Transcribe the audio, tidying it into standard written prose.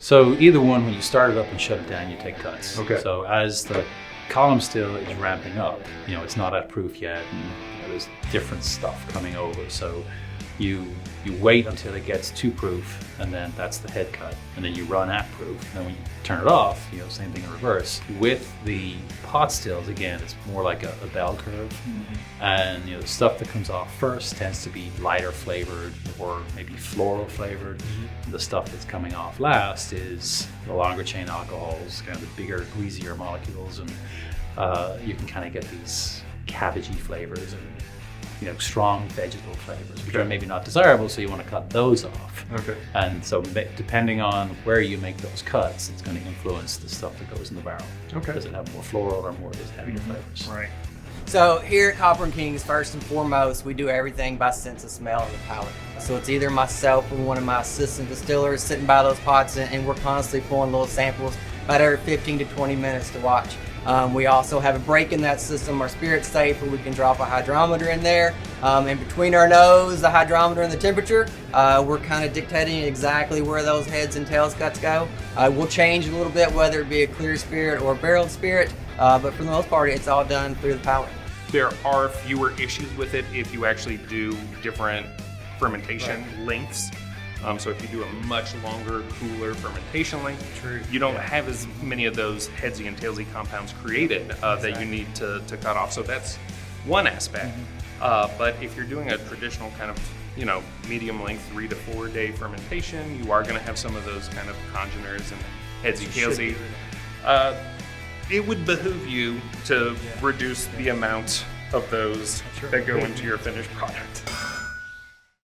So either one, when you start it up and shut it down, you take cuts. Okay. So as the column still is ramping up, it's not at proof yet, and there's different stuff coming over. So you wait until it gets to proof, and then that's the head cut, and then you run at proof. And then when you turn it off, same thing in reverse. With the pot stills, again, it's more like a bell curve, and the stuff that comes off first tends to be lighter flavored or maybe floral flavored. The stuff that's coming off last is the longer chain alcohols, kind of the bigger, greasier molecules, and you can kind of get these cabbagey flavors and strong vegetable flavors, which are maybe not desirable, so you want to cut those off. Okay. And so depending on where you make those cuts, it's going to influence the stuff that goes in the barrel. Okay. Does it have more floral or more of those heavier flavors? Right. So here at Copper and Kings, first and foremost, we do everything by sense of smell and the palate. So it's either myself or one of my assistant distillers sitting by those pots, and we're constantly pulling little samples about every 15 to 20 minutes to watch. We also have a break in that system, our spirit safe, where we can drop a hydrometer in there. And between our nose, the hydrometer, and the temperature, we're kind of dictating exactly where those heads and tails cuts go. We'll change a little bit, whether it be a clear spirit or a barreled spirit, but for the most part, it's all done through the palate. There are fewer issues with it if you actually do different fermentation lengths. So if you do a much longer, cooler fermentation length, you don't have as many of those headsy and tailsy compounds created that you need to cut off. So that's one aspect. But if you're doing a traditional kind of, medium length 3 to 4 day fermentation, you are going to have some of those kind of congeners and headsy, tailsy. It would behoove you to reduce the amount of those that go into your finished product.